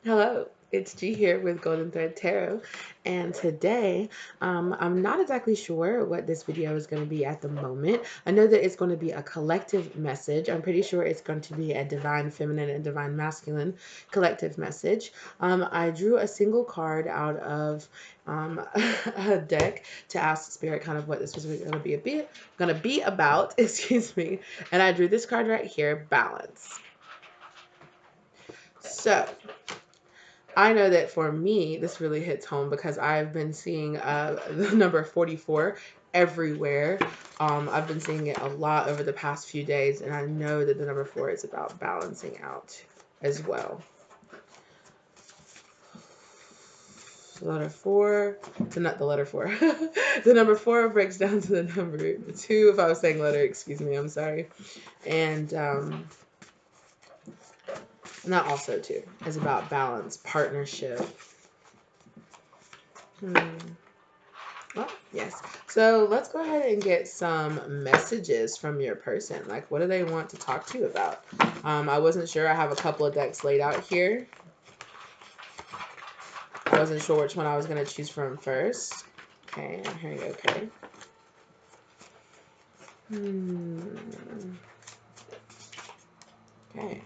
Hello, it's G here with Golden Thread Tarot, and today I'm not exactly sure what this video is going to be at the moment. I know that it's going to be a collective message. I'm pretty sure it's going to be a divine feminine and divine masculine collective message. I drew a single card out of a deck to ask Spirit kind of what this was going to be about, excuse me, and I drew this card right here, Balance. So I know that for me, this really hits home because I've been seeing the number 44 everywhere. I've been seeing it a lot over the past few days, and I know that the number 4 is about balancing out as well. The letter 4, so not the letter 4. The number 4 breaks down to the number 2. If I was saying letter, excuse me, I'm sorry. And that also, too, is about balance, partnership. Well, yes. So let's go ahead and get some messages from your person. Like, what do they want to talk to you about? I wasn't sure. I have a couple of decks laid out here. I wasn't sure which one I was going to choose from first. Okay, here you go. Okay. Okay.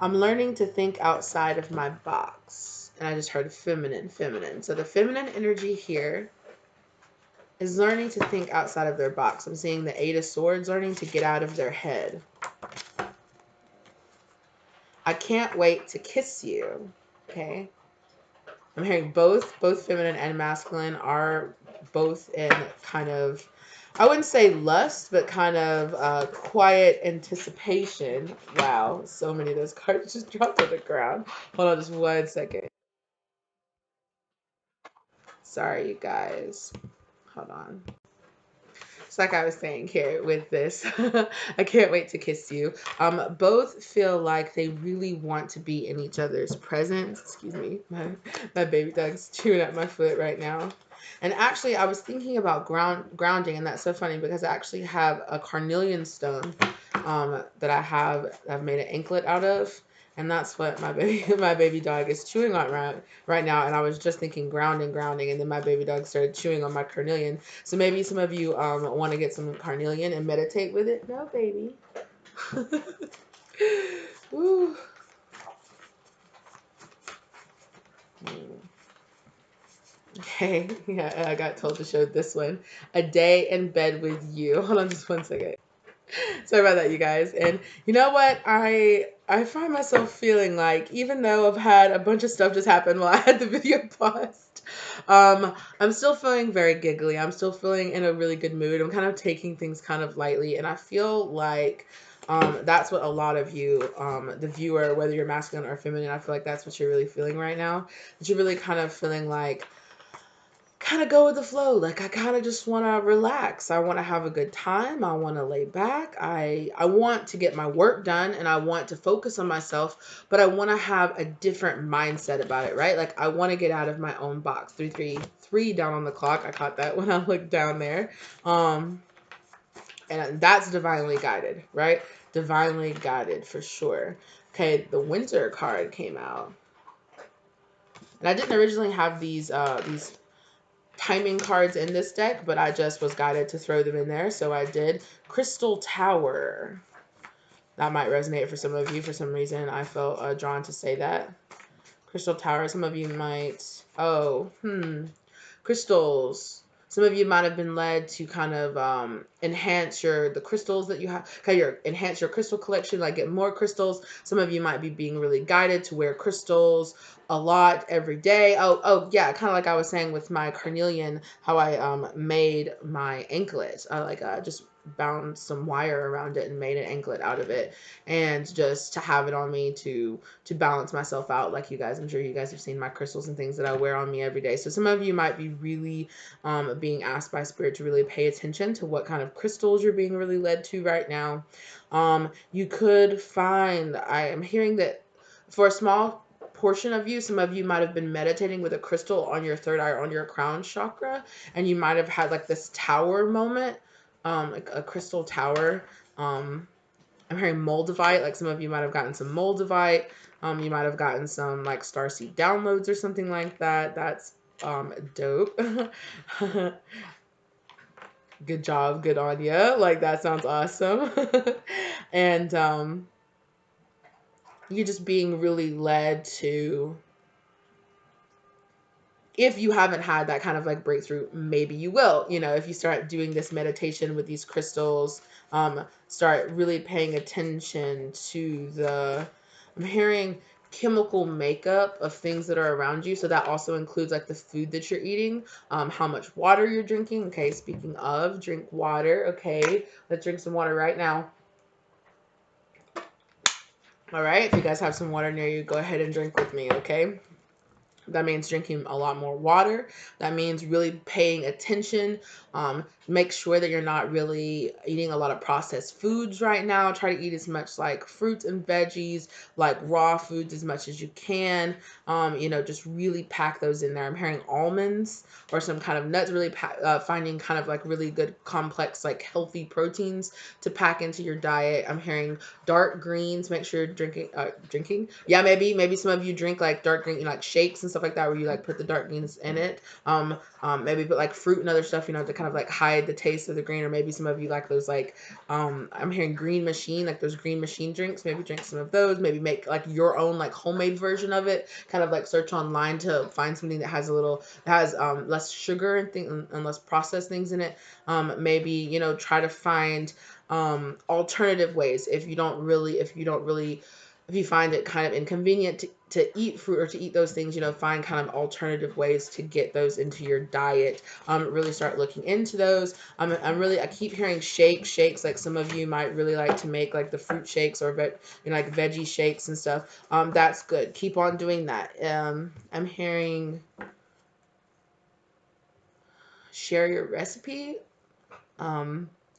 I'm learning to think outside of my box. And I just heard feminine, feminine. So the feminine energy here is learning to think outside of their box. I'm seeing the 8 of Swords, learning to get out of their head. I can't wait to kiss you. Okay. I'm hearing both feminine and masculine are both in kind of, I wouldn't say lust, but kind of quiet anticipation. Wow, so many of those cards just dropped on the ground. Hold on just 1 second. Sorry, you guys. Hold on. It's like I was saying here with this. I can't wait to kiss you. Both feel like they really want to be in each other's presence. Excuse me, my baby dog's chewing at my foot right now. And actually, I was thinking about grounding, and that's so funny because I actually have a carnelian stone that I've made an anklet out of, and that's what my baby dog is chewing on right now. And I was just thinking grounding, grounding, and then my baby dog started chewing on my carnelian. So maybe some of you want to get some carnelian and meditate with it. No, baby. Ooh. Okay, yeah, I got told to show this one. A day in bed with you. Hold on just 1 second. Sorry about that, you guys. And you know what? I find myself feeling like, even though I've had a bunch of stuff just happen while I had the video paused, I'm still feeling very giggly. I'm still feeling in a really good mood. I'm kind of taking things kind of lightly, and I feel like that's what a lot of you, the viewer, whether you're masculine or feminine, I feel like that's what you're really feeling right now. That you're really kind of feeling like kind of go with the flow. Like I kind of just want to relax. I want to have a good time. I want to lay back. I want to get my work done and I want to focus on myself, but I want to have a different mindset about it, right? Like I want to get out of my own box. 333 down on the clock. I caught that when I looked down there. Um and that's divinely guided, right? Divinely guided for sure. Okay, the winter card came out. And I didn't originally have these timing cards in this deck, but I just was guided to throw them in there, so I did. Crystal Tower. That might resonate for some of you. For some reason, I felt drawn to say that. Crystal Tower. Some of you might... Oh, crystals. Some of you might have been led to kind of enhance the crystals that you have, enhance your crystal collection, like get more crystals. Some of you might be being really guided to wear crystals a lot every day. Oh yeah, kind of like I was saying with my carnelian, how I made my anklet. I just bound some wire around it and made an anklet out of it, and just to have it on me to balance myself out. Like you guys, I'm sure you guys have seen my crystals and things that I wear on me every day. So some of you might be really being asked by Spirit to really pay attention to what kind of crystals you're being really led to right now. You could find, I am hearing that for a small portion of you, some of you might have been meditating with a crystal on your third eye or on your crown chakra, and you might have had like this tower moment, like a crystal tower. I'm hearing moldavite. Like some of you might have gotten some moldavite. You might have gotten some like starseed downloads or something like that. That's dope. Good job, good on ya. Like that sounds awesome. And you're just being really led to, if you haven't had that kind of like breakthrough, maybe you will, you know, if you start doing this meditation with these crystals, start really paying attention to the, I'm hearing chemical makeup of things that are around you. So that also includes like the food that you're eating, how much water you're drinking. Okay, speaking of, drink water. Okay, let's drink some water right now. All right, if you guys have some water near you, go ahead and drink with me, okay? That means drinking a lot more water. That means really paying attention. Make sure that you're not really eating a lot of processed foods right now. Try to eat as much like fruits and veggies, like raw foods as much as you can. You know, just really pack those in there. I'm hearing almonds or some kind of nuts, really finding kind of like really good complex, like healthy proteins to pack into your diet. I'm hearing dark greens. Make sure you're drinking. Yeah, maybe some of you drink like dark green, like shakes and stuff like that, where you like put the dark greens in it. Maybe put like fruit and other stuff, you know, to kind of like hide the taste of the green. Or maybe some of you like those like, I'm hearing green machine, like those green machine drinks. Maybe drink some of those. Maybe make like your own like homemade version of it. Kind of like search online to find something that has a little, that has less sugar and less processed things in it. Maybe, you know, try to find alternative ways if you don't really, if you find it kind of inconvenient to eat fruit or to eat those things, you know, find kind of alternative ways to get those into your diet. Really start looking into those. I keep hearing shakes. Like some of you might really like to make like the fruit shakes or you know, like veggie shakes and stuff. That's good. Keep on doing that. I'm hearing share your recipe.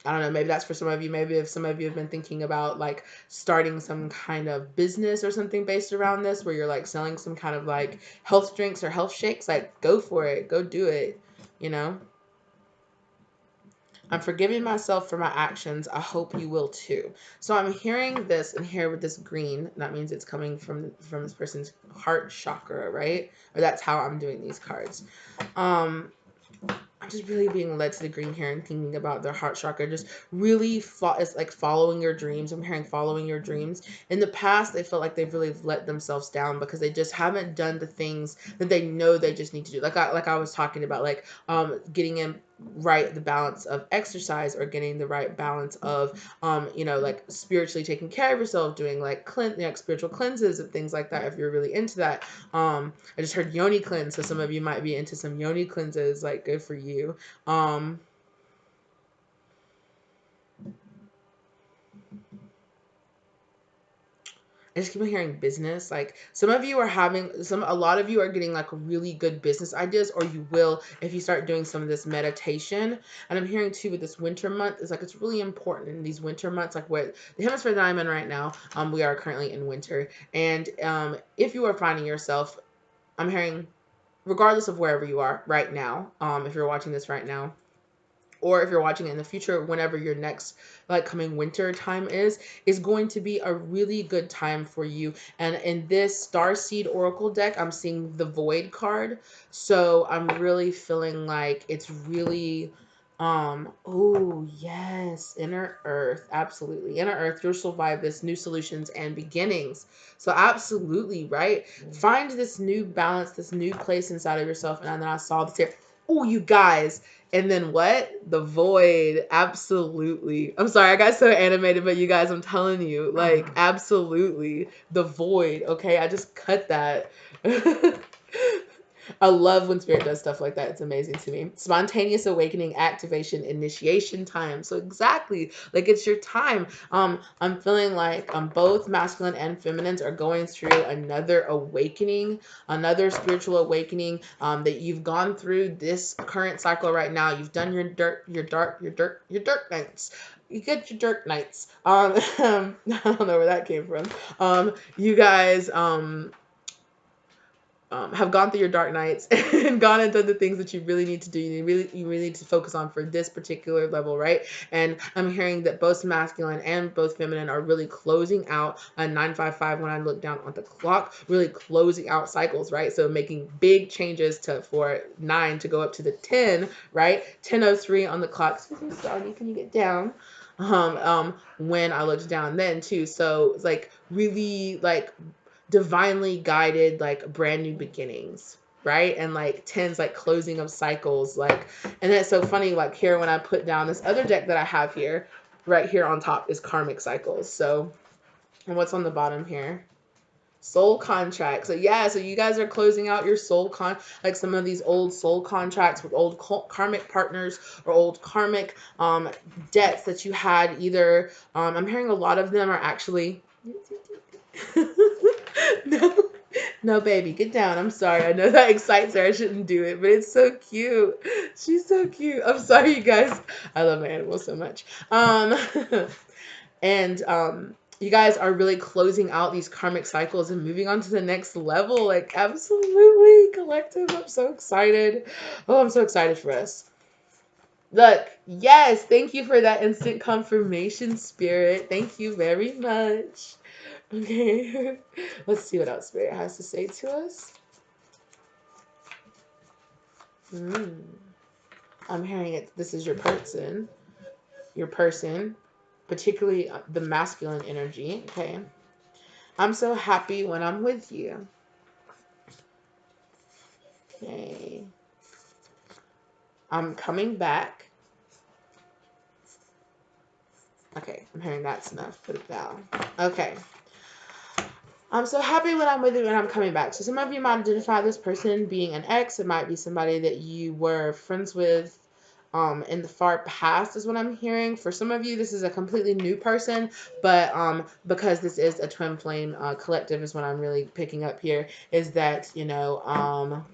I don't know, maybe that's for some of you. Maybe if some of you have been thinking about like starting some kind of business or something based around this, where you're like selling some kind of like health drinks or health shakes, like go for it, go do it, you know. I'm forgiving myself for my actions. I hope you will too. So I'm hearing this and here with this green. That means it's coming from this person's heart chakra, right? Or that's how I'm doing these cards. I'm just really being led to the green here and thinking about their heart chakra. Just really, it's like following your dreams. I'm hearing following your dreams. In the past, they felt like they've really let themselves down because they just haven't done the things that they know they just need to do. Like I was talking about, like getting in right the balance of exercise, or getting the right balance of you know, like spiritually taking care of yourself, doing like spiritual cleanses and things like that if you're really into that. I just heard yoni cleanse, so some of you might be into some yoni cleanses, like good for you. I just keep hearing business. Like some of you are having a lot of you are getting like really good business ideas, or you will if you start doing some of this meditation. And I'm hearing too with this winter month, is like it's really important in these winter months, like where the hemisphere that I'm in right now, we are currently in winter. And if you are finding yourself, I'm hearing, regardless of wherever you are right now, if you're watching this right now, or if you're watching it in the future, whenever your next like coming winter time is going to be a really good time for you. And in this Starseed Oracle deck, I'm seeing the Void card. So I'm really feeling like it's really, oh yes, Inner Earth, absolutely. Inner Earth, you'll survive this, new solutions and beginnings. So absolutely, right? Find this new balance, this new place inside of yourself. And then I saw this here. Oh, you guys, and then what? The void. Absolutely. I'm sorry, I got so animated, but you guys, I'm telling you, like, absolutely. The void. Okay, I just cut that. I love when spirit does stuff like that. It's amazing to me. Spontaneous awakening, activation, initiation time. So exactly, like it's your time. I'm feeling like both masculine and feminines are going through another awakening, another spiritual awakening. That you've gone through this current cycle right now. You've done your dirt nights. You get your dirt nights. I don't know where that came from. You guys, have gone through your dark nights and gone and done the things that you really need to do. You really need to focus on for this particular level, right? And I'm hearing that both masculine and both feminine are really closing out a 955 when I look down on the clock, really closing out cycles, right? So making big changes for 9 to go up to the 10, right? 10:03 on the clock. Excuse me, Doggy, can you get down? When I looked down then too. So it's like really like divinely guided, like brand new beginnings, right? And like 10's like closing of cycles, like, and it's so funny, like here when I put down this other deck that I have here, right here on top is karmic cycles. So, and what's on the bottom here? Soul contract. So yeah, so you guys are closing out your like some of these old soul contracts with old karmic partners or old karmic debts that you had. Either I'm hearing a lot of them are actually no, no, baby, get down. I'm sorry. I know that excites her. I shouldn't do it, but it's so cute. She's so cute. I'm sorry, you guys. I love my animals so much. And you guys are really closing out these karmic cycles and moving on to the next level. Like, absolutely, collective. I'm so excited. Oh, I'm so excited for us. Look, yes, thank you for that instant confirmation, Spirit. Thank you very much. Okay, let's see what else Spirit has to say to us. I'm hearing it. This is your person. Your person, particularly the masculine energy. Okay. I'm so happy when I'm with you. Okay. I'm coming back. Okay, I'm hearing that's enough. Put it down. Okay. I'm so happy when I'm with you and I'm coming back. So some of you might identify this person being an ex. It might be somebody that you were friends with in the far past is what I'm hearing. For some of you, this is a completely new person, but because this is a twin flame collective is what I'm really picking up here, is that, you know,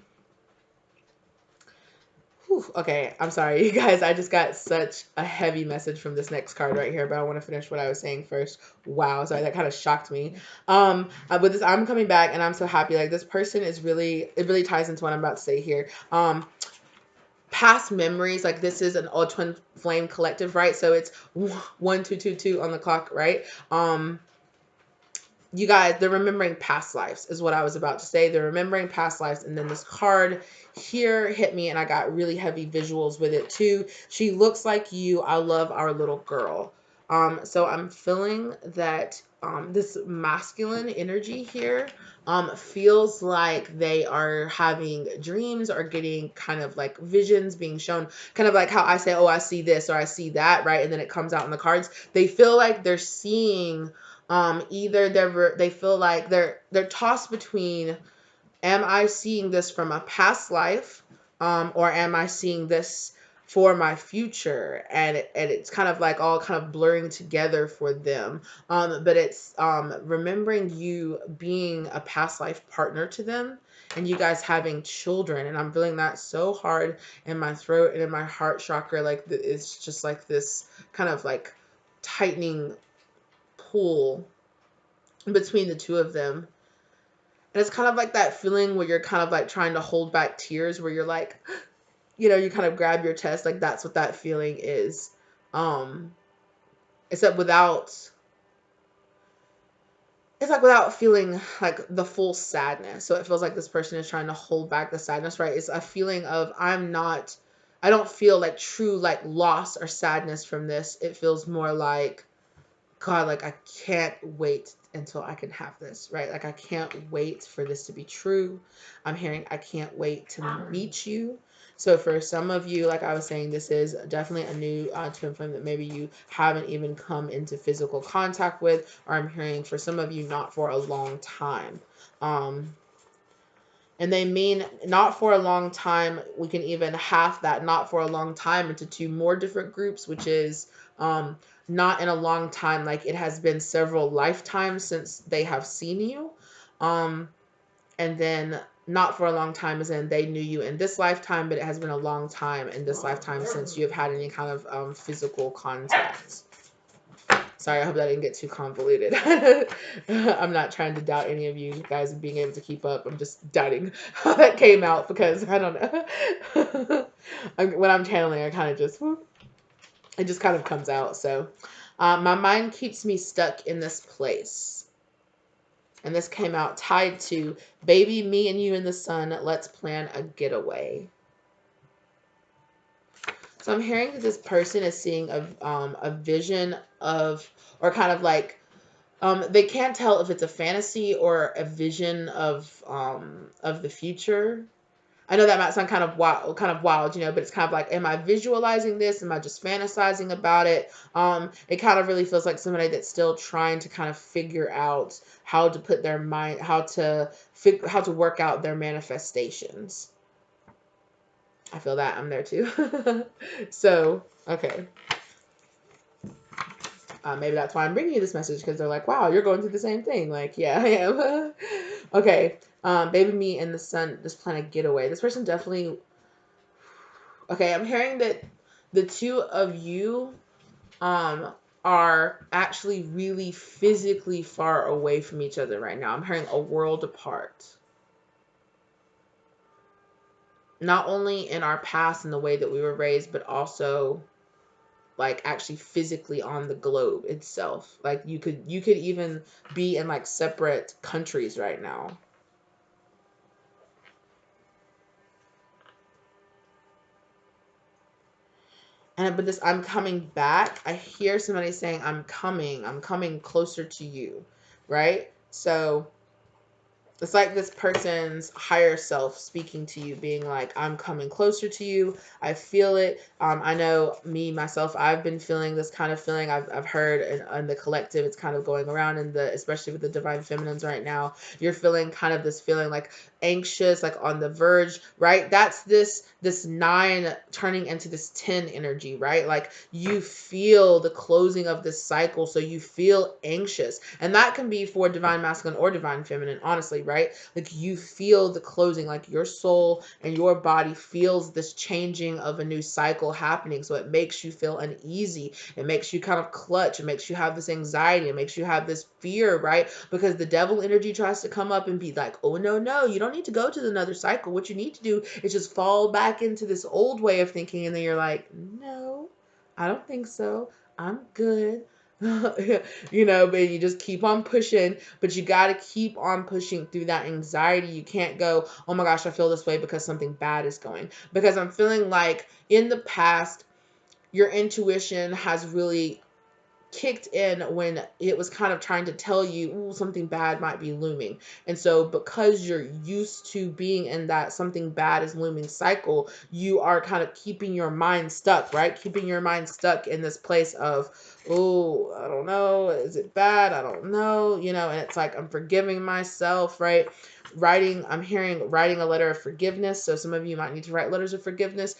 okay, I'm sorry, you guys. I just got such a heavy message from this next card right here, but I want to finish what I was saying first. Wow, sorry, that kind of shocked me. With this, I'm coming back, and I'm so happy. Like, this person is really, it really ties into what I'm about to say here. Past memories, like this is an all twin flame collective, right? So it's 1222 on the clock, right? You guys, they're remembering past lives is what I was about to say. They're remembering past lives. And then this card here hit me and I got really heavy visuals with it too. She looks like you. I love our little girl. So I'm feeling that this masculine energy here feels like they are having dreams or getting kind of like visions being shown, kind of like how I say, oh, I see this or I see that, right? And then it comes out in the cards. They feel like they're seeing either they feel like they're tossed between, am I seeing this from a past life, or am I seeing this for my future? And it's kind of like all kind of blurring together for them. But it's remembering you being a past life partner to them and you guys having children. And I'm feeling that so hard in my throat and in my heart chakra. Like it's just like this kind of like tightening pull between the two of them. And it's kind of like that feeling where you're kind of like trying to hold back tears, where you're like, you know, you kind of grab your chest. Like that's what that feeling is. Except without, it's like without feeling like the full sadness. So it feels like this person is trying to hold back the sadness, right? It's a feeling of I don't feel like true like loss or sadness from this. It feels more like, God, like I can't wait until I can have this, right? Like I can't wait for this to be true. I'm hearing I can't wait to meet you. So for some of you, like I was saying, this is definitely a new twin flame that maybe you haven't even come into physical contact with, or I'm hearing for some of you not for a long time. And they mean not for a long time. We can even half that not for a long time into two more different groups, which is not in a long time. Like it has been several lifetimes since they have seen you. And then not for a long time as in they knew you in this lifetime, but it has been a long time in this lifetime since you have had any kind of physical contact. Sorry, I hope that didn't get too convoluted. I'm not trying to doubt any of you guys being able to keep up. I'm just doubting how that came out because I don't know. When I'm channeling, I kind of just, it just kind of comes out. So my mind keeps me stuck in this place. And this came out tied to, baby, me and you in the sun, let's plan a getaway. So I'm hearing that this person is seeing a vision of, or kind of like, they can't tell if it's a fantasy or a vision of the future. I know that might sound kind of wild, you know, but it's kind of like, am I visualizing this? Am I just fantasizing about it? It kind of really feels like somebody that's still trying to kind of figure out how to put their mind, how to work out their manifestations. I feel that I'm there too. So, okay. Maybe that's why I'm bringing you this message, because they're like, wow, you're going through the same thing. Like, yeah, I am. Okay. Baby, me and the sun, this planet getaway. This person definitely. Okay, I'm hearing that the two of you are actually really physically far away from each other right now. I'm hearing a world apart. Not only in our past and the way that we were raised, but also like actually physically on the globe itself. Like you could even be in like separate countries right now. But this, I'm coming back. I hear somebody saying, I'm coming closer to you, right? So it's like this person's higher self speaking to you, being like, I'm coming closer to you. I feel it. I know me, myself, I've been feeling this kind of feeling. I've heard in the collective, it's kind of going around in the, especially with the divine feminines right now, you're feeling kind of this feeling like anxious, like on the verge, right? That's this 9 turning into this 10 energy, right? Like you feel the closing of this cycle. So you feel anxious, and that can be for divine masculine or divine feminine, honestly, right? Like you feel the closing, like your soul and your body feels this changing of a new cycle happening. So it makes you feel uneasy. It makes you kind of clutch. It makes you have this anxiety. It makes you have this fear, right? Because the devil energy tries to come up and be like, oh, no, you don't need to go to another cycle. What you need to do is just fall back into this old way of thinking. And then you're like, no, I don't think so. I'm good. You know, but you just keep on pushing, but you got to keep on pushing through that anxiety. You can't go, oh my gosh, I feel this way because something bad is going. Because I'm feeling like in the past, your intuition has really kicked in when it was kind of trying to tell you, ooh, something bad might be looming. And so because you're used to being in that something bad is looming cycle, you are kind of keeping your mind stuck, right? Keeping your mind stuck in this place of, oh, I don't know, is it bad? I don't know, you know, and it's like, I'm forgiving myself, right? I'm hearing writing a letter of forgiveness. So some of you might need to write letters of forgiveness.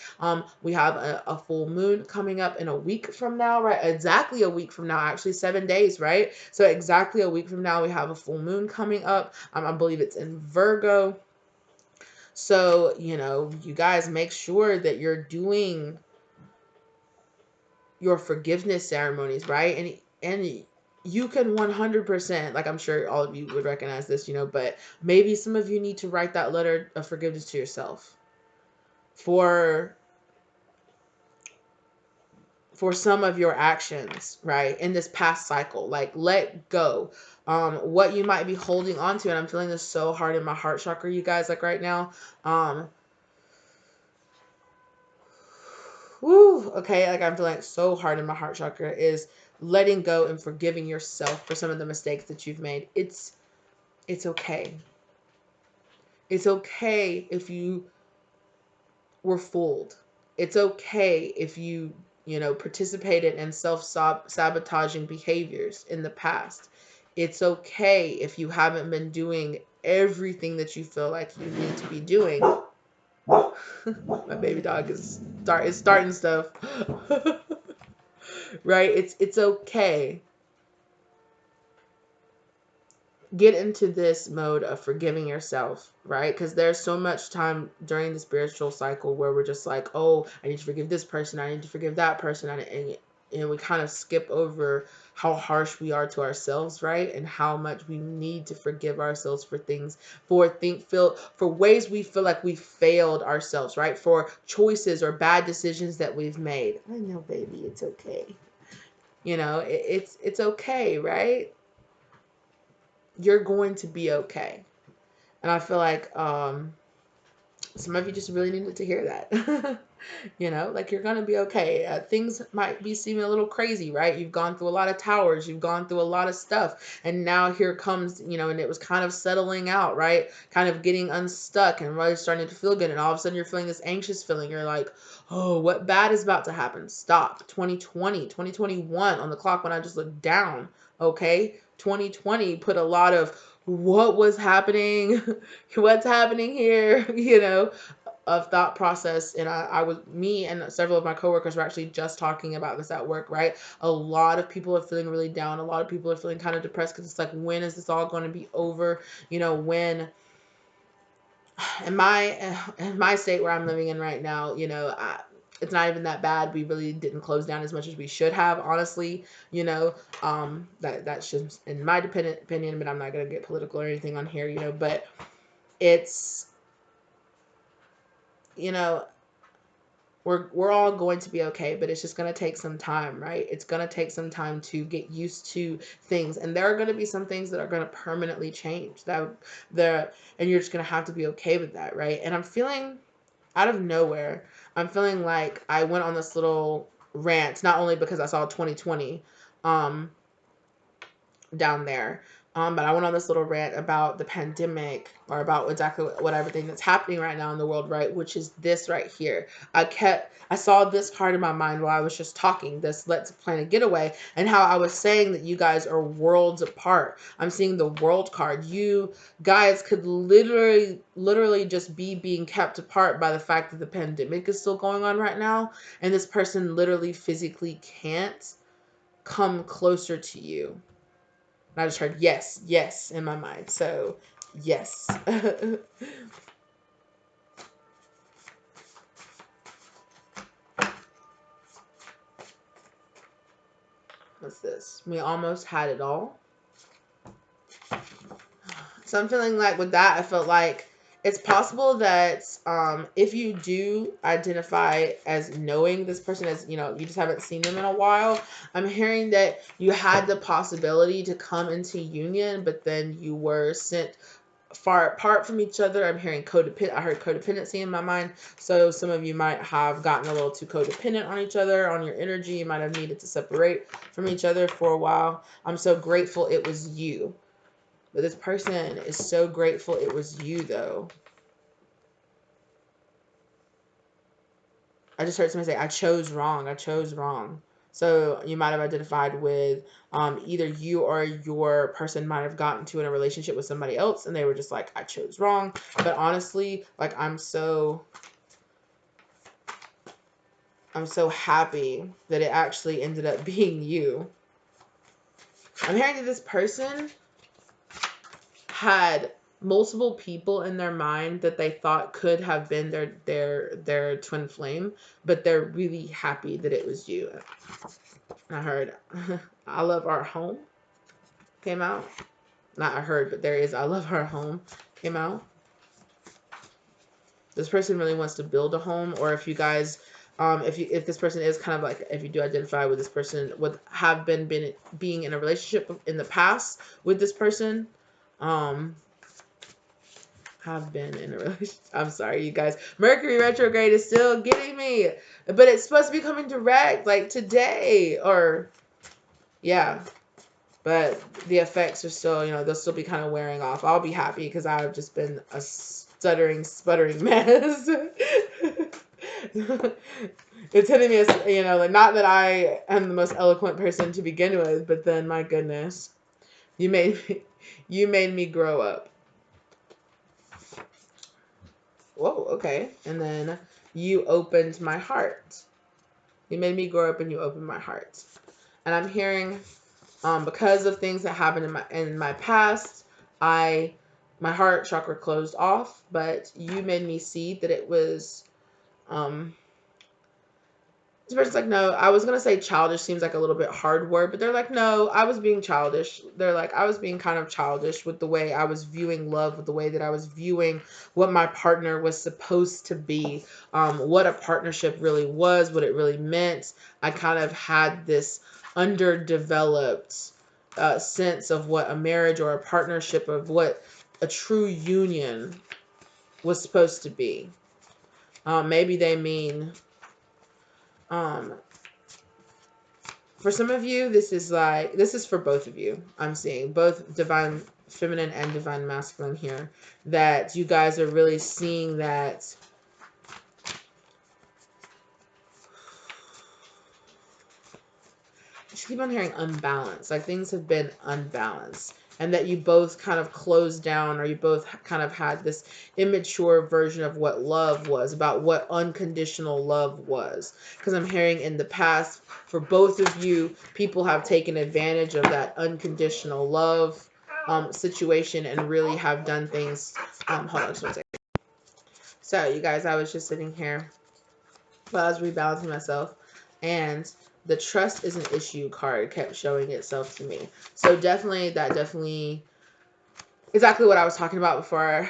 We have a full moon coming up in a week from now, right? Exactly a week from now, actually 7 days, right? So exactly a week from now, we have a full moon coming up. I believe it's in Virgo. So, you know, you guys make sure that you're doing your forgiveness ceremonies, right? And you can 100%, like I'm sure all of you would recognize this, you know, but maybe some of you need to write that letter of forgiveness to yourself for some of your actions, right, in this past cycle. Like, let go. What you might be holding on to, and I'm feeling this so hard in my heart chakra, you guys, like right now. Okay, like I'm feeling so hard in my heart chakra, is letting go and forgiving yourself for some of the mistakes that you've made. It's okay. It's okay if you were fooled. It's okay if you know, participated in self-sabotaging behaviors in the past. It's okay if you haven't been doing everything that you feel like you need to be doing. My baby dog is starting stuff. Right? It's okay. Get into this mode of forgiving yourself, right? Because there's so much time during the spiritual cycle where we're just like, oh, I need to forgive this person, I need to forgive that person, and and we kind of skip over how harsh we are to ourselves, right? And how much we need to forgive ourselves for things, for ways we feel like we failed ourselves, right? For choices or bad decisions that we've made. I know, baby, it's okay. It's okay, right? You're going to be okay. And I feel like some of you just really needed to hear that. Like, you're gonna be okay. Things might be seeming a little crazy, right? You've gone through a lot of towers, you've gone through a lot of stuff, and now here comes, and it was kind of settling out, right? Kind of getting unstuck and really starting to feel good, and all of a sudden you're feeling this anxious feeling. You're like, oh, what bad is about to happen? Stop. 2021 on the clock when I just looked down, okay? 2020 put a lot of what was happening, what's happening here, of thought process. And I was, me and several of my coworkers were actually just talking about this at work, right? A lot of people are feeling really down. A lot of people are feeling kind of depressed because it's like, when is this all going to be over? When in my state where I'm living in right now, it's not even that bad. We really didn't close down as much as we should have, honestly. That's just in my dependent opinion, but I'm not gonna get political or anything on here, but it's, you know, we're all going to be okay, but it's just going to take some time, right? It's going to take some time to get used to things, and there are going to be some things that are going to permanently change, and you're just going to have to be okay with that, right? And I'm feeling, out of nowhere, I'm feeling like I went on this little rant, not only because I saw 2020 down there, but I went on this little rant about the pandemic, or about exactly what everything that's happening right now in the world, right? Which is this right here. I saw this card in my mind while I was just talking, this Let's Plan a Getaway, and how I was saying that you guys are worlds apart. I'm seeing the world card. You guys could literally just be being kept apart by the fact that the pandemic is still going on right now, and this person literally physically can't come closer to you. And I just heard yes, yes in my mind. So, yes. What's this? We almost had it all. So I'm feeling like with that, I felt like it's possible that if you do identify as knowing this person, as you just haven't seen them in a while, I'm hearing that you had the possibility to come into union, but then you were sent far apart from each other. I'm hearing I heard codependency in my mind. So some of you might have gotten a little too codependent on each other, on your energy. You might have needed to separate from each other for a while. I'm so grateful it was you. But this person is so grateful it was you, though. I just heard somebody say, I chose wrong. I chose wrong. So you might have identified with either you or your person might have gotten to in a relationship with somebody else, and they were just like, I chose wrong. But honestly, like, I'm so happy that it actually ended up being you. I'm hearing that this person had multiple people in their mind that they thought could have been their twin flame, but they're really happy that it was you. I heard I Love Our Home came out. Not I heard, but there is I Love Our Home came out. This person really wants to build a home, or if you guys if this person is kind of like, if you do identify with this person, have been being in a relationship in the past with this person, have been in a relationship. I'm sorry, you guys. Mercury retrograde is still getting me, but it's supposed to be coming direct like today, or yeah. But the effects are still, they'll still be kind of wearing off. I'll be happy because I've just been a stuttering, sputtering mess. It's hitting me as, like, not that I am the most eloquent person to begin with, but then, my goodness, you made me grow up. Whoa, okay. And then you opened my heart. You made me grow up and you opened my heart. And I'm hearing, because of things that happened in my past, my heart chakra closed off, but you made me see that it was This person's like, no, I was going to say childish seems like a little bit hard word, but they're like, no, I was being childish. They're like, I was being kind of childish with the way I was viewing love, with the way that I was viewing what my partner was supposed to be, what a partnership really was, what it really meant. I kind of had this underdeveloped sense of what a marriage or a partnership, of what a true union was supposed to be. Maybe they mean, um, for some of you, this is for both of you. I'm seeing both divine feminine and divine masculine here. That you guys are really seeing that I just keep on hearing unbalanced. Like things have been unbalanced. And that you both kind of closed down, or you both kind of had this immature version of what love was, about what unconditional love was. Because I'm hearing in the past, for both of you, people have taken advantage of that unconditional love situation and really have done things. Hold on just one second. So, you guys, I was just sitting here while I was rebalancing myself, and the trust is an issue card kept showing itself to me. So definitely exactly what I was talking about before.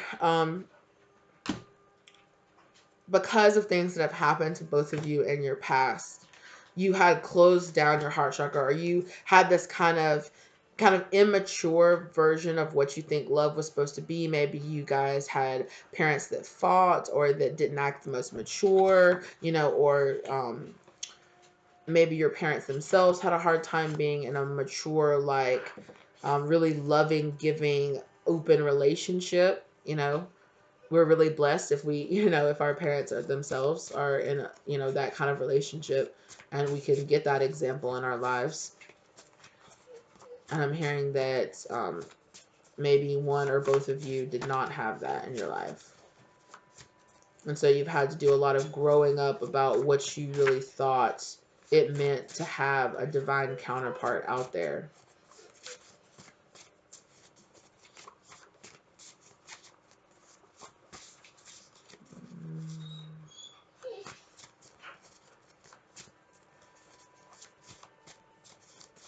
Because of things that have happened to both of you in your past, you had closed down your heart chakra, or you had this kind of immature version of what you think love was supposed to be. Maybe you guys had parents that fought, or that didn't act the most mature, or maybe your parents themselves had a hard time being in a mature, like really loving, giving, open relationship. We're really blessed if we, if our parents are themselves are in, that kind of relationship, and we can get that example in our lives. And I'm hearing that maybe one or both of you did not have that in your life. And so you've had to do a lot of growing up about what you really thought it meant to have a divine counterpart out there.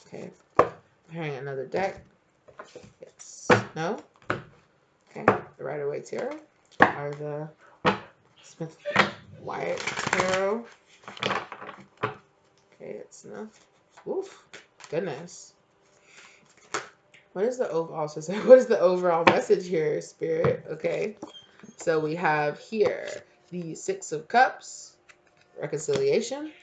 Okay, I'm hearing another deck. Yes. No? Okay, the Rider-Waite Tarot, or the Smith Wyatt Tarot. Okay, it's enough. Oof, goodness. What is the overall? What is the overall message here, Spirit? Okay, so we have here the Six of Cups, reconciliation.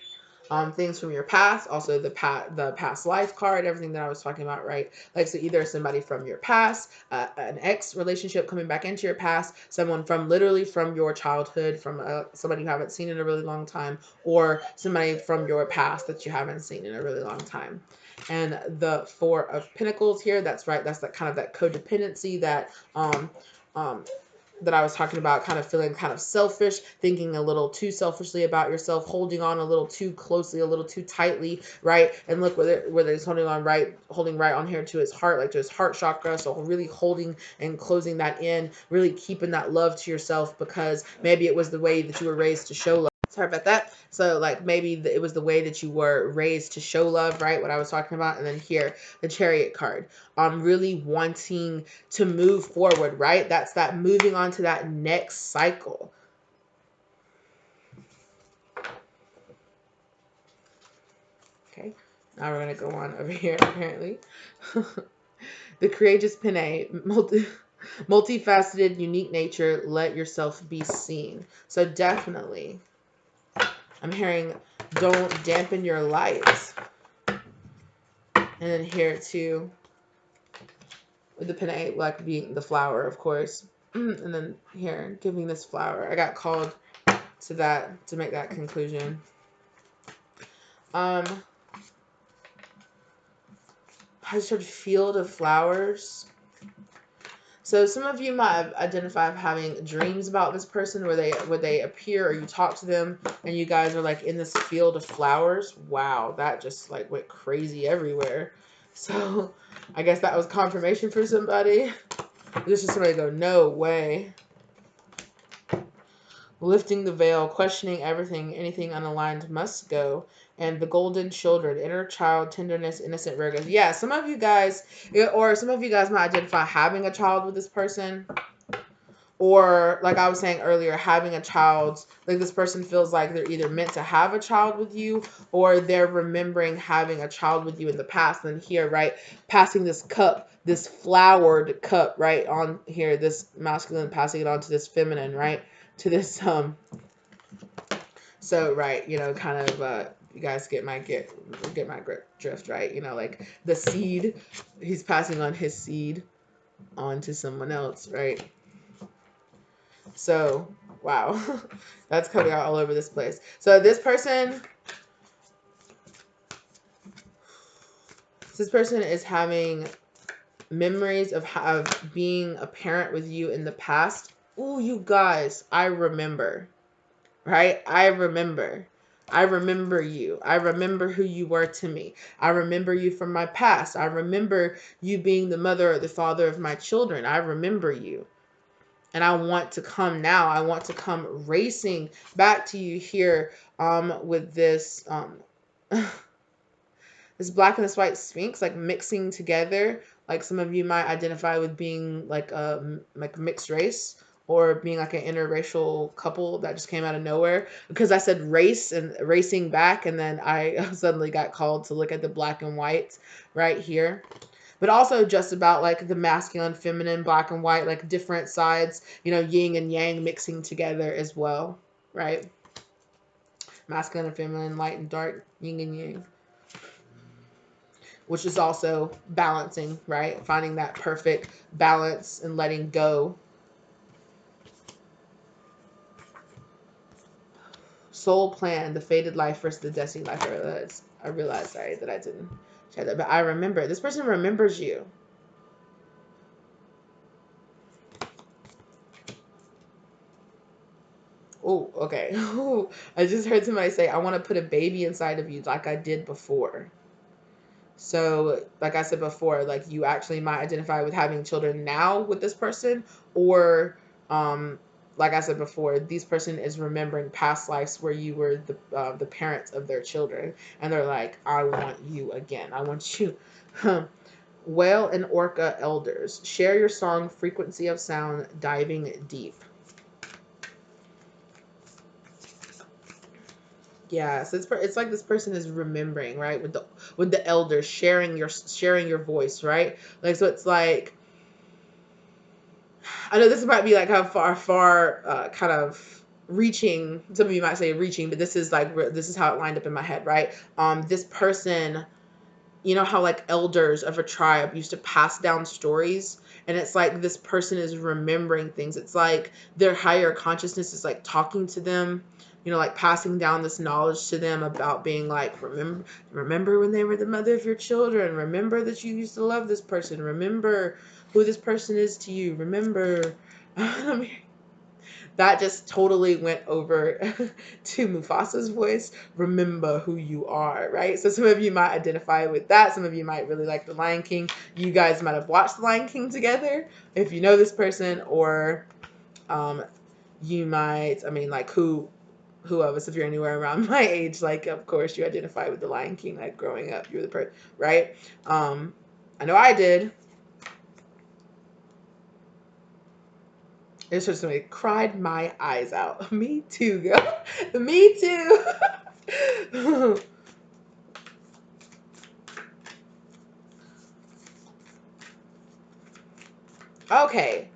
Things from your past, also the past life card, everything that I was talking about, right? Like, so either somebody from your past, an ex relationship coming back into your past, someone from literally from your childhood, from somebody you haven't seen in a really long time, or somebody from your past that you haven't seen in a really long time. And the Four of Pentacles here, that's right, that's that kind of that codependency, that that I was talking about, kind of feeling kind of selfish, thinking a little too selfishly about yourself, holding on a little too closely, a little too tightly, right? And look where he's holding right on here to his heart, like to his heart chakra. So really holding and closing that in, really keeping that love to yourself, because maybe it was the way that you were raised to show love. Sorry about that. So like maybe it was the way that you were raised to show love, right? What I was talking about. And then here, the Chariot card. Really wanting to move forward, right? That's that moving on to that next cycle. Okay, now we're going to go on over here, apparently. The Courageous Pinay, multifaceted, unique nature, let yourself be seen. So definitely, I'm hearing don't dampen your light. And then here too, with the Pinay, like being the flower, of course. And then here, giving this flower. I got called to that, to make that conclusion. I just heard field of flowers. So some of you might have identified having dreams about this person where they appear, or you talk to them and you guys are like in this field of flowers. Wow, that just like went crazy everywhere. So I guess that was confirmation for somebody. This is somebody go, no way. lifting the veil, questioning everything, anything unaligned must go. And the golden children, inner child, tenderness, innocent rigors. Yeah, some of you guys, or some of you guys might identify having a child with this person, or like I was saying earlier, having a child, like this person feels like they're either meant to have a child with you, or they're remembering having a child with you in the past. And here, right, passing this cup, this flowered cup, right, on here, this masculine passing it on to this feminine, right, to this so right, kind of you guys get my drift, right? Like the seed, he's passing on his seed on to someone else, right? So, wow, that's coming out all over this place. So this person is having memories of being a parent with you in the past. Ooh, you guys, I remember, right? I remember. I remember you. I remember who you were to me. I remember you from my past. I remember you being the mother or the father of my children. I remember you. And I want to come now. I want to come racing back to you here with this this black and this white sphinx, like mixing together. Like some of you might identify with being like like mixed race, or being like an interracial couple that just came out of nowhere. Because I said race and racing back, and then I suddenly got called to look at the black and white right here. But also just about like the masculine, feminine, black and white, like different sides, yin and yang mixing together as well, right? Masculine and feminine, light and dark, yin and yang, which is also balancing, right? Finding that perfect balance and letting go. Soul plan, the fated life versus the destiny life. I realized, sorry, that I didn't share that, but I remember. This person remembers you. Oh, okay. Ooh, I just heard somebody say, I want to put a baby inside of you like I did before. So, like I said before, like you actually might identify with having children now with this person, or, like I said before, this person is remembering past lives where you were the parents of their children, and they're like, I want you again. I want you. Whale and orca elders, share your song, frequency of sound, diving deep. Yeah, so it's like this person is remembering, right, with the elders, sharing your voice, right? Like, so it's like, I know this might be like how far kind of reaching. Some of you might say reaching, but this is like this is how it lined up in my head, right? This person, how like elders of a tribe used to pass down stories, and it's like this person is remembering things. It's like their higher consciousness is like talking to them, like passing down this knowledge to them about being like, remember when they were the mother of your children, remember that you used to love this person, remember who this person is to you, remember. That just totally went over to Mufasa's voice. Remember who you are, right? So some of you might identify with that. Some of you might really like The Lion King. You guys might have watched The Lion King together if you know this person, or you might, I mean, like who of us, if you're anywhere around my age, like of course you identify with The Lion King, like growing up, you were the person, right? I know I did. It's just me. Cried my eyes out. Me too, girl. Me too. Okay.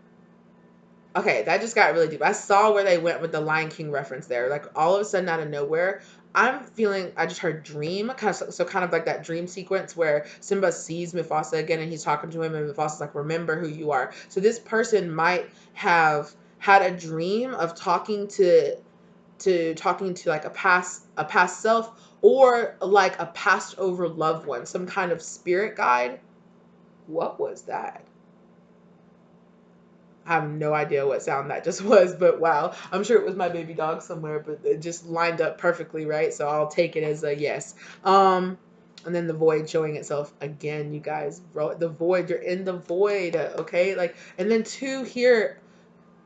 Okay, that just got really deep. I saw where they went with the Lion King reference there. Like all of a sudden out of nowhere, I'm feeling, I just heard dream, kind of like that dream sequence where Simba sees Mufasa again and he's talking to him, and Mufasa's like, remember who you are. So this person might have had a dream of talking to like a past self, or like a passed over loved one, some kind of spirit guide. What was that? I have no idea what sound that just was, but wow. I'm sure it was my baby dog somewhere, but it just lined up perfectly, right? So I'll take it as a yes. And then the void showing itself again, you guys. Bro, the void, you're in the void, okay? Like, and then two here,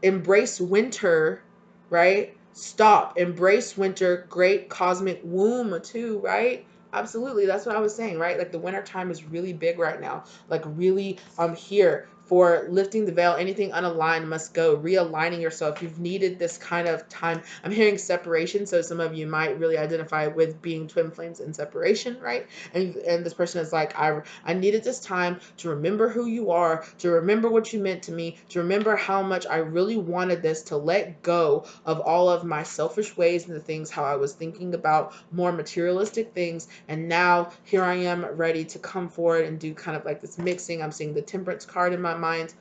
embrace winter, right? Stop. Embrace winter. Great cosmic womb too, right? Absolutely. That's what I was saying, right? Like the winter time is really big right now. Like really here for lifting the veil. Anything unaligned must go. Realigning yourself. You've needed this kind of time. I'm hearing separation. So some of you might really identify with being twin flames in separation, right? And this person is like, I needed this time to remember who you are, to remember what you meant to me, to remember how much I really wanted this, to let go of all of my selfish ways and the things how I was thinking about more materialistic things. And now here I am ready to come forward and do kind of like this mixing. I'm seeing the temperance card in my mind,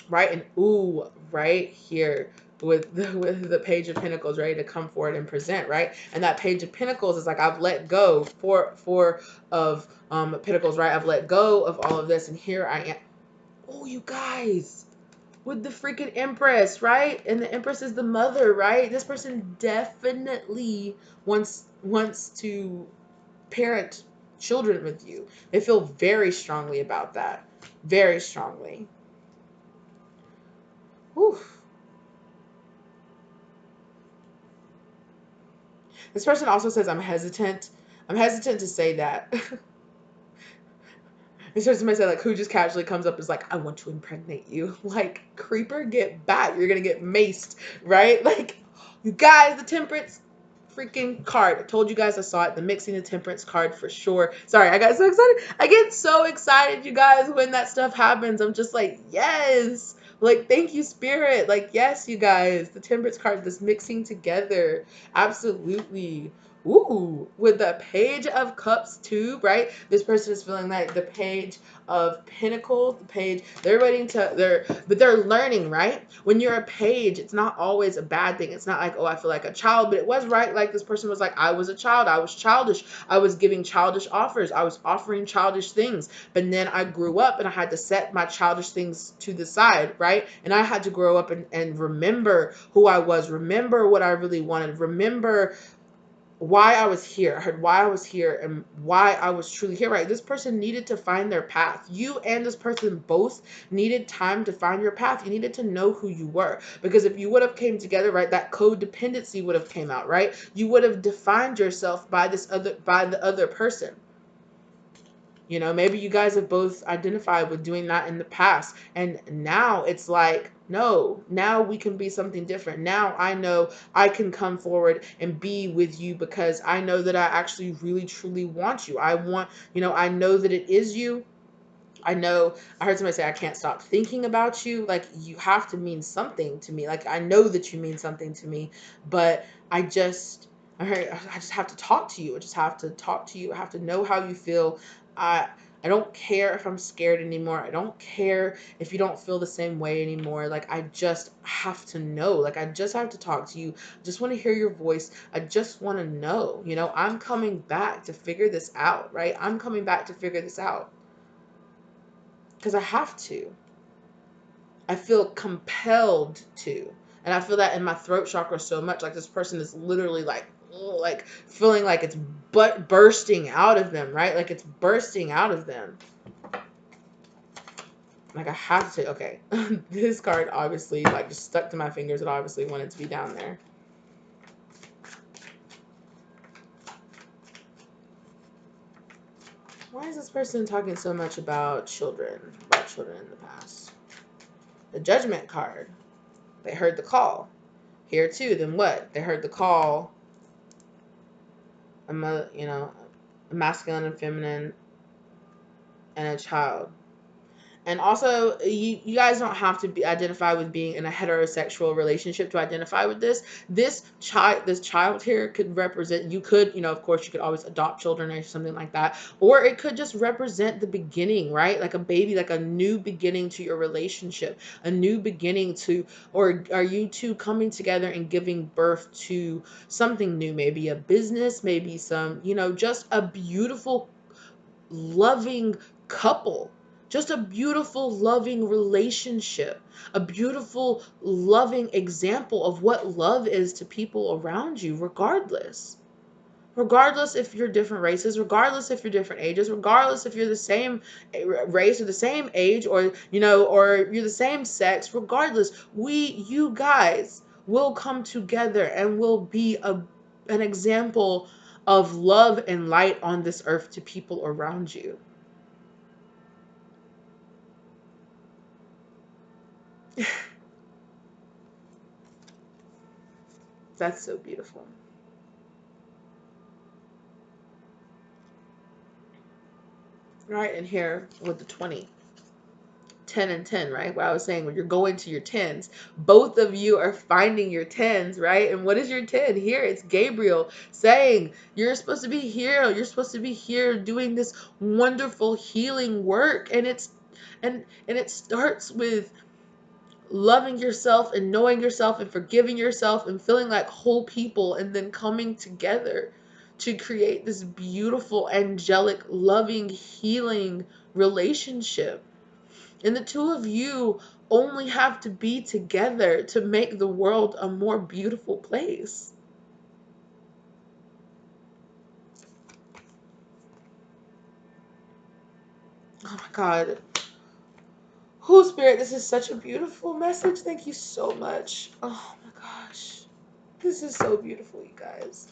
right? And ooh, right here with the page of pentacles ready to come forward and present, right? And that page of pentacles is like, I've let go four of pentacles, right? I've let go of all of this, and here I am. Oh, you guys, with the freaking Empress, right? And the Empress is the mother, right? This person definitely wants to parent children with you. They feel very strongly about that. Very strongly. Whew. This person also says, I'm hesitant. I'm hesitant to say that. This person might say, like, who just casually comes up is like, I want to impregnate you. Like, creeper, get back. You're going to get maced, right? Like, you guys, the temperance freaking card. I told you guys I saw it. The mixing the temperance card for sure. Sorry, I got so excited. I get so excited, you guys, when that stuff happens. I'm just like, yes. Like, thank you, spirit. Like, yes, you guys. The temperance card, this mixing together. Absolutely. Ooh, with the page of cups too, right? This person is feeling like the page of pentacles, the page, they're waiting to, but they're learning, right? When you're a page, it's not always a bad thing. It's not like, oh, I feel like a child, but it was, right? Like this person was like, I was a child. I was childish. I was giving childish offers. I was offering childish things. But then I grew up and I had to set my childish things to the side, right? And I had to grow up and remember who I was, remember what I really wanted, remember why I was here. I heard why I was here and why I was truly here, right? This person needed to find their path. You and this person both needed time to find your path. You needed to know who you were, because if you would have came together, right, that codependency would have came out, right? You would have defined yourself by the other person. You know, maybe you guys have both identified with doing that in the past. And now it's like, no, now we can be something different. Now I know I can come forward and be with you because I know that I actually really, truly want you. I want, you know, I know that it is you. I know, I heard somebody say, I can't stop thinking about you. Like, you have to mean something to me. Like, I know that you mean something to me, but I just have to talk to you. I just have to talk to you. I have to know how you feel. I, I don't care if I'm scared anymore. I don't care if you don't feel the same way anymore. Like, I just have to know. Like, I just have to talk to you. I just want to hear your voice. I just want to know, you know, I'm coming back to figure this out, right? I'm coming back to figure this out. Because I have to. I feel compelled to. And I feel that in my throat chakra so much. Like this person is literally like feeling like it's bursting out of them, right? Like it's bursting out of them. Like I have to. Okay. This card obviously like just stuck to my fingers. It obviously wanted to be down there. Why is this person talking so much about children in the past? The Judgment card. They heard the call. Here too, then what? They heard the call. You know, a masculine and feminine and a child. And also, you guys don't have to be identify with being in a heterosexual relationship to identify with this. This child here could represent, you could, you know, of course, you could always adopt children or something like that. Or it could just represent the beginning, right? Like a baby, like a new beginning to your relationship, a new beginning to, or are you two coming together and giving birth to something new? Maybe a business, maybe some, you know, just a beautiful, loving couple, just a beautiful, loving relationship, a beautiful, loving example of what love is to people around you, regardless. Regardless if you're different races, regardless if you're different ages, regardless if you're the same race or the same age or, you know, or you're the same sex, regardless, you guys will come together and will be an example of love and light on this earth to people around you. That's so beautiful. Right, and here with the 20. 10 and 10, right? What I was saying, when you're going to your 10s, both of you are finding your 10s, right? And what is your 10? Here it's Gabriel saying, you're supposed to be here. You're supposed to be here doing this wonderful healing work. And it starts with loving yourself and knowing yourself and forgiving yourself and feeling like whole people, and then coming together to create this beautiful, angelic, loving, healing relationship. And the two of you only have to be together to make the world a more beautiful place. Oh my God. Oh, Spirit, this is such a beautiful message. Thank you so much. Oh my gosh. This is so beautiful, you guys.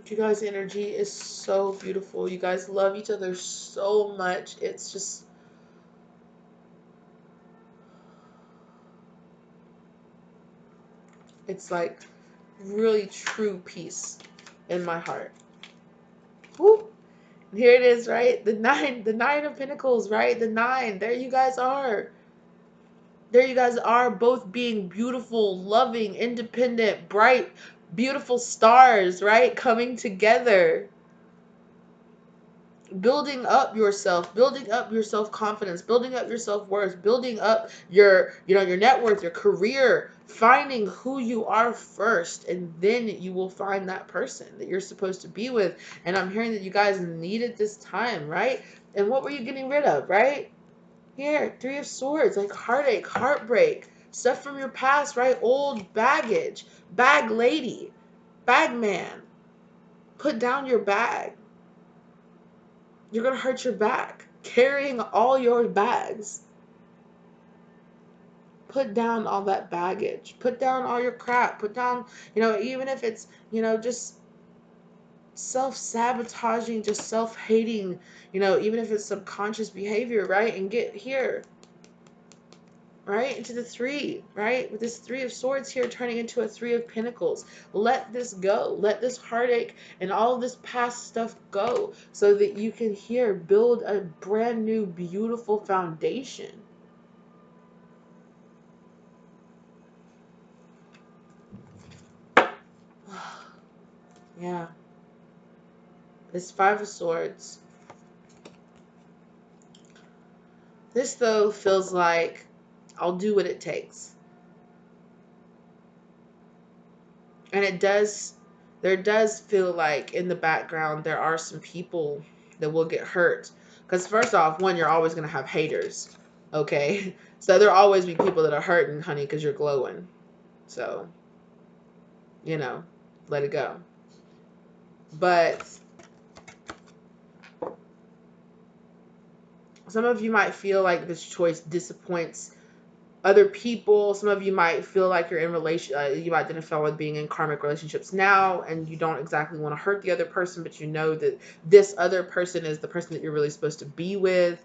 You guys' energy is so beautiful. You guys love each other so much. It's just... it's like really true peace in my heart. Woo. Here it is, right? The nine of pentacles, right? The 9. There you guys are. There you guys are, both being beautiful, loving, independent, bright, beautiful stars, right? Coming together. Building up yourself, building up your self-confidence, building up your self-worth, building up your, your net worth, your career, finding who you are first, and then you will find that person that you're supposed to be with. And I'm hearing that you guys needed this time, right? And what were you getting rid of, right? Here, 3 of Swords, like heartache, heartbreak, stuff from your past, right? Old baggage, bag lady, bag man. Put down your bag. You're going to hurt your back carrying all your bags. Put down all that baggage. Put down all your crap. Put down, even if it's, just self-sabotaging, just self-hating, even if it's subconscious behavior, right? And get here, right? Into the 3, right? With this 3 of Swords here turning into a 3 of Pentacles. Let this go. Let this heartache and all this past stuff go so that you can here build a brand new, beautiful foundation. Yeah. This 5 of Swords. This, though, feels like I'll do what it takes. And there does feel like in the background there are some people that will get hurt. Because first off, one, you're always going to have haters. Okay? So there'll always be people that are hurting, honey, because you're glowing. So, let it go. But some of you might feel like this choice disappoints other people. Some of you might feel like you're in you identify with being in karmic relationships now, and you don't exactly want to hurt the other person, but you know that this other person is the person that you're really supposed to be with,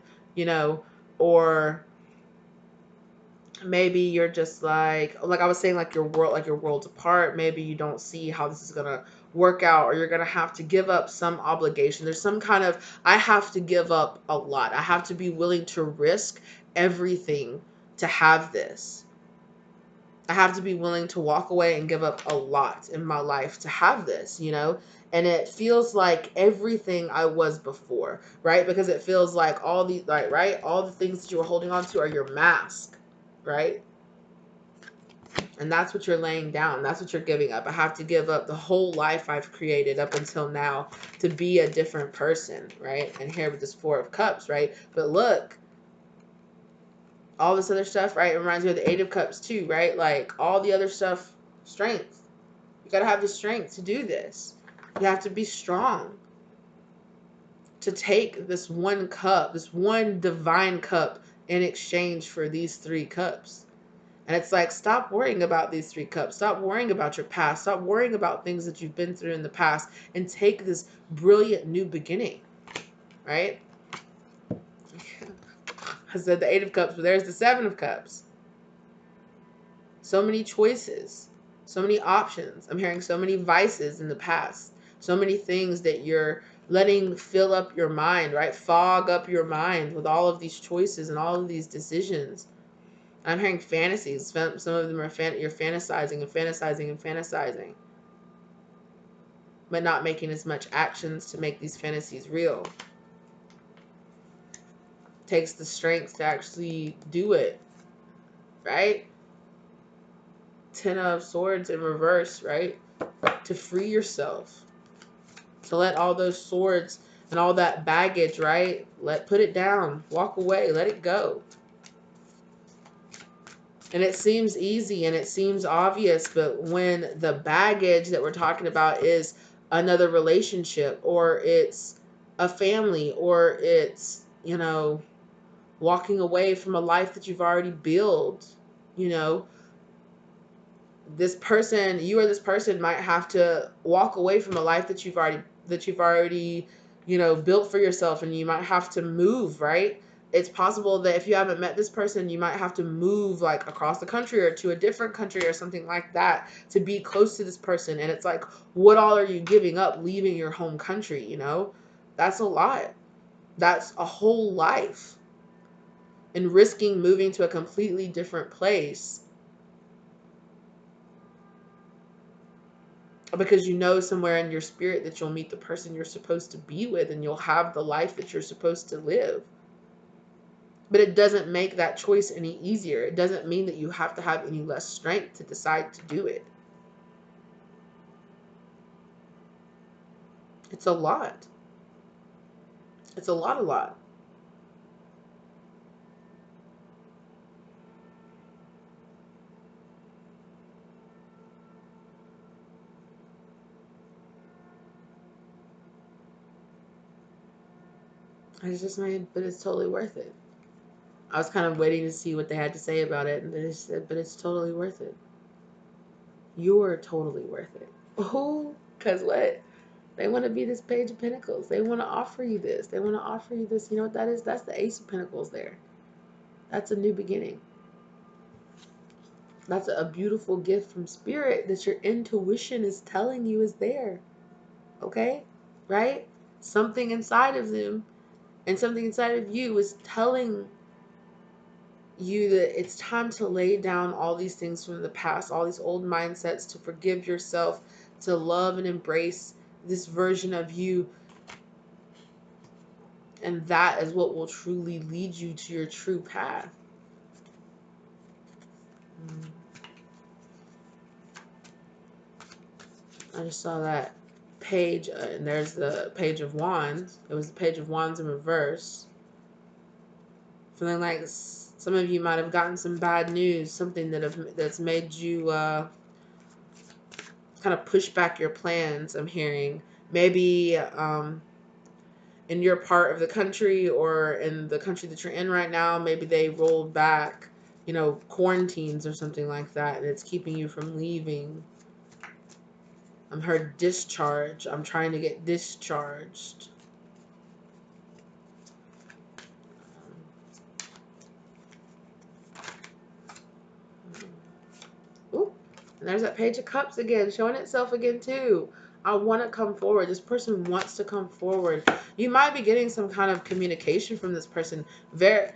or maybe you're just like I was saying, like your worlds apart. Maybe you don't see how this is gonna work out, or you're gonna have to give up some obligation. There's some kind of, I have to give up a lot. I have to be willing to risk everything to have this. I have to be willing to walk away and give up a lot in my life to have this, and it feels like everything I was before, right? Because it feels like all the, right? All the things that you were holding on to are your mask, right? And that's what you're laying down. That's what you're giving up. I have to give up the whole life I've created up until now to be a different person, right? And here with this 4 of Cups, right? But look, all this other stuff, right? It reminds me of the 8 of Cups too, right? Like all the other stuff, strength. You got to have the strength to do this. You have to be strong to take this one cup, this one divine cup, in exchange for these 3 cups. And it's like, stop worrying about these 3 cups. Stop worrying about your past. Stop worrying about things that you've been through in the past and take this brilliant new beginning, right? I said the 8 of Cups, but there's the 7 of Cups. So many choices, so many options. I'm hearing so many vices in the past, so many things that you're letting fill up your mind, right? Fog up your mind with all of these choices and all of these decisions. I'm hearing fantasies. Some of them are you're fantasizing and fantasizing and fantasizing, but not making as much actions to make these fantasies real. It takes the strength to actually do it, right? 10 of Swords in reverse, right? To free yourself, to let all those swords and all that baggage, right? Put it down, walk away, let it go. And it seems easy and it seems obvious, but when the baggage that we're talking about is another relationship, or it's a family, or it's, walking away from a life that you've already built, this person, you or this person might have to walk away from a life that you've already built for yourself, and you might have to move, right? It's possible that if you haven't met this person, you might have to move like across the country or to a different country or something like that to be close to this person. And it's like, what all are you giving up leaving your home country? That's a lot. That's a whole life. And risking moving to a completely different place because somewhere in your spirit that you'll meet the person you're supposed to be with, and you'll have the life that you're supposed to live. But it doesn't make that choice any easier. It doesn't mean that you have to have any less strength to decide to do it. It's a lot. It's a lot. But it's totally worth it. I was kind of waiting to see what they had to say about it, and they said, but it's totally worth it. You're totally worth it. Oh, because what? They want to be this Page of Pentacles. They want to offer you this. They want to offer you this. You know what that is? That's the Ace of Pentacles there. That's a new beginning. That's a beautiful gift from spirit that your intuition is telling you is there. Okay? Right? Something inside of them and something inside of you is telling you that it's time to lay down all these things from the past, all these old mindsets, to forgive yourself, to love and embrace this version of you. And that is what will truly lead you to your true path. I just saw that page, and there's the Page of Wands. It was the Page of Wands in reverse. Feeling like some of you might have gotten some bad news, something that's made you kind of push back your plans. I'm hearing maybe in your part of the country, or in the country that you're in right now, maybe they rolled back, quarantines or something like that, and it's keeping you from leaving. I'm heard discharge. I'm trying to get discharged. Ooh, and there's that Page of Cups again, showing itself again too. I want to come forward. This person wants to come forward. You might be getting some kind of communication from this person. Very,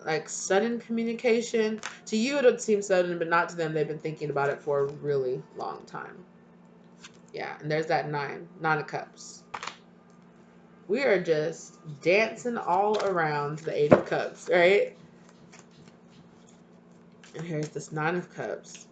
like, sudden communication. To you, it would seem sudden, but not to them. They've been thinking about it for a really long time. Yeah, and there's that 9 of Cups. We are just dancing all around the 8 of Cups, right? And here's this 9 of Cups.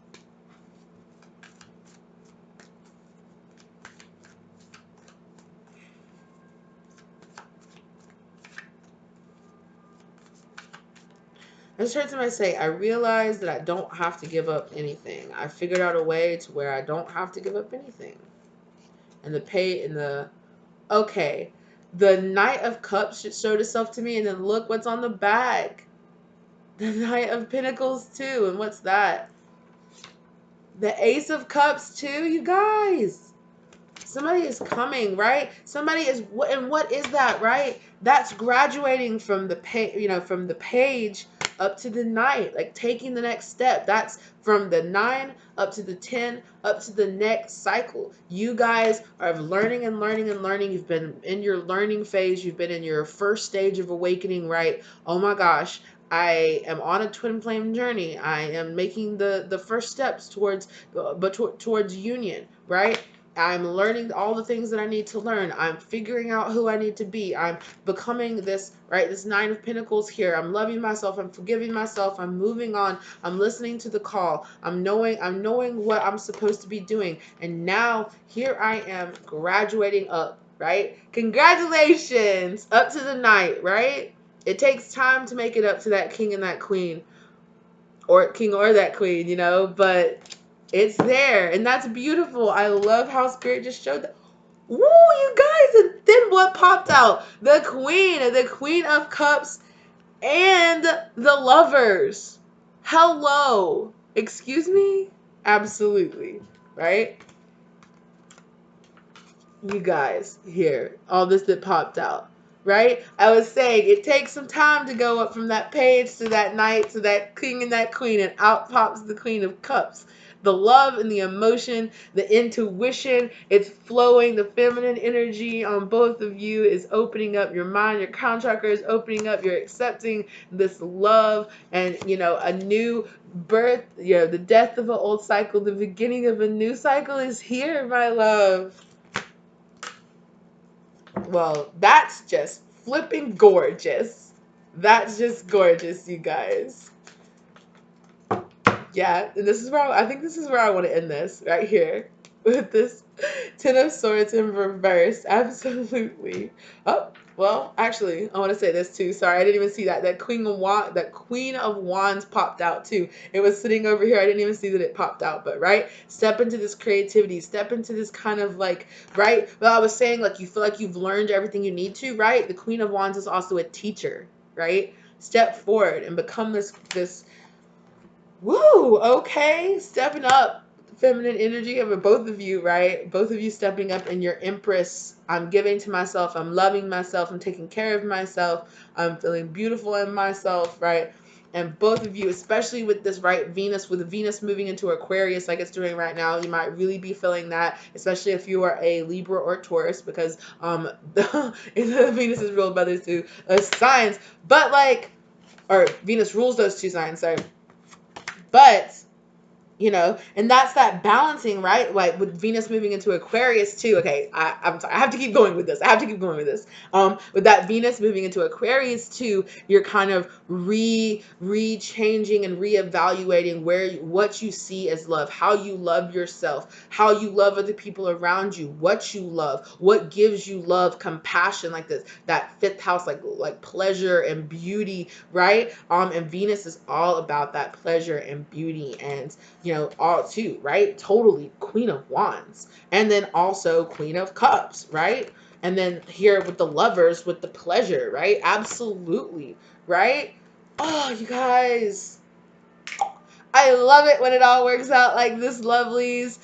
I just heard somebody say, I realized that I don't have to give up anything. I figured out a way to where I don't have to give up anything. And okay, the Knight of Cups showed itself to me, and then look what's on the back. The Knight of Pentacles too. And what's that? The Ace of Cups too, you guys. Somebody is coming, right? Somebody is, and what is that, right? That's graduating from the page, from the page up to the knight, like taking the next step. That's from the 9 up to the 10, up to the next cycle. You guys are learning and learning and learning. You've been in your learning phase. You've been in your first stage of awakening, right? Oh my gosh. I am on a twin flame journey. I am making the first steps towards union, right? I'm learning all the things that I need to learn. I'm figuring out who I need to be. I'm becoming this, right? This 9 of Pentacles here. I'm loving myself. I'm forgiving myself. I'm moving on. I'm listening to the call. I'm knowing what I'm supposed to be doing. And now here I am graduating up, right? Congratulations up to the knight, right? It takes time to make it up to that king and that queen, or king or that queen, but it's there, and that's beautiful. I love how Spirit just showed that. Woo, you guys, and then what popped out? The Queen of Cups and the Lovers. Hello. Excuse me? Absolutely. Right? You guys, here, all this that popped out. Right? I was saying it takes some time to go up from that page to that knight to that king and that queen, and out pops the Queen of Cups. The love and the emotion, the intuition, it's flowing. The feminine energy on both of you is opening up your mind. Your crown chakra is opening up. You're accepting this love and, a new birth, the death of an old cycle, the beginning of a new cycle is here, my love. Well, that's just flipping gorgeous. That's just gorgeous, you guys. Yeah, and I think this is where I want to end this, right here. With this 10 of Swords in reverse. Absolutely. Oh, well, actually, I want to say this too. Sorry, I didn't even see that. That Queen of Wands popped out too. It was sitting over here. I didn't even see that it popped out. But right, step into this creativity. Step into this kind of right. Well, I was saying you feel like you've learned everything you need to. Right. The Queen of Wands is also a teacher. Right. Step forward and become this. Woo, okay. Stepping up. Feminine energy of both of you, right? Both of you stepping up in your Empress. I'm giving to myself. I'm loving myself. I'm taking care of myself. I'm feeling beautiful in myself, right? And both of you, especially with this, right, with Venus moving into Aquarius like it's doing right now, you might really be feeling that, especially if you are a Libra or Taurus, because Venus is ruled by those two signs. But or Venus rules those two signs, sorry. But and that's that balancing, right? Like with Venus moving into Aquarius too. Okay, I'm sorry, I have to keep going with this. With that Venus moving into Aquarius too, you're kind of changing and reevaluating what you see as love, how you love yourself, how you love other people around you, what you love, what gives you love, compassion, like that 5th house, like pleasure and beauty, right? And Venus is all about that pleasure and beauty, and all too, right? Totally Queen of Wands. And then also Queen of Cups, right? And then here with the Lovers, with the pleasure, right? Absolutely, right? Oh, you guys. I love it when it all works out like this, lovelies.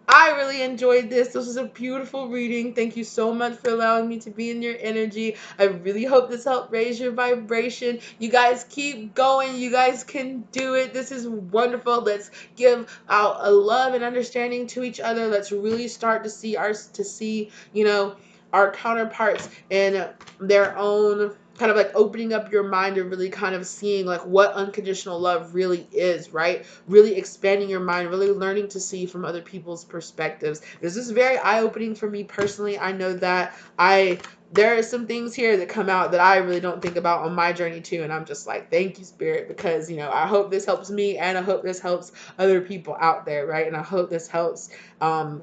I really enjoyed this. This was a beautiful reading. Thank you so much for allowing me to be in your energy. I really hope this helped raise your vibration. You guys keep going. You guys can do it. This is wonderful. Let's give out a love and understanding to each other. Let's really start to see our counterparts in their own kind of opening up your mind and really kind of seeing what unconditional love really is, right? Really expanding your mind, really learning to see from other people's perspectives. This is very eye-opening for me personally. I know that there are some things here that come out that I really don't think about on my journey too, and I'm just like, thank you, Spirit, because I hope this helps me, and I hope this helps other people out there, right? And I hope this helps I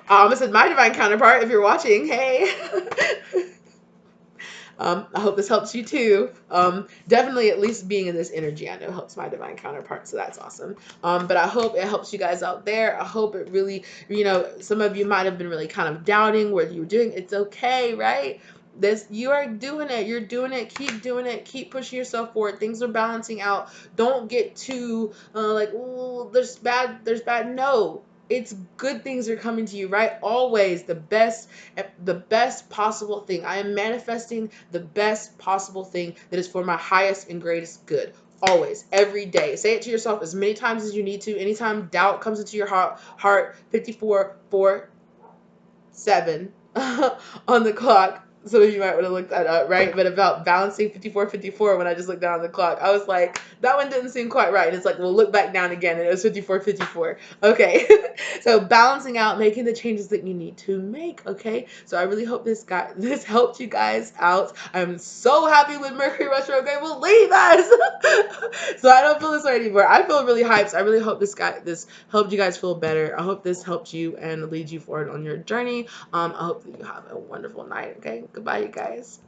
almost said my divine counterpart, if you're watching, hey. I hope this helps you too. Definitely at least being in this energy, I know helps my divine counterpart, so that's awesome. But I hope it helps you guys out there. I hope it really, some of you might have been really kind of doubting what you were doing. It's okay, right? This, you are doing it. You're doing it. Keep doing it. Keep pushing yourself forward. Things are balancing out. Don't get too like, oh, there's bad. There's bad. No, it's good things are coming to you, right? Always the best possible thing. I am manifesting the best possible thing that is for my highest and greatest good. Always, every day. Say it to yourself as many times as you need to. Anytime doubt comes into your heart 54, 4, 7 on the clock. Some of you might want to look that up, right? But about balancing 54-54, when I just looked down on the clock, I was like, that one didn't seem quite right. And it's like, well, look back down again, and it was 54-54. Okay. So balancing out, making the changes that you need to make. Okay. So I really hope this helped you guys out. I'm so happy with Mercury retrograde will leave us. So I don't feel this way anymore. I feel really hyped. So I really hope this helped you guys feel better. I hope this helped you and lead you forward on your journey. I hope that you have a wonderful night. Okay, goodbye, you guys.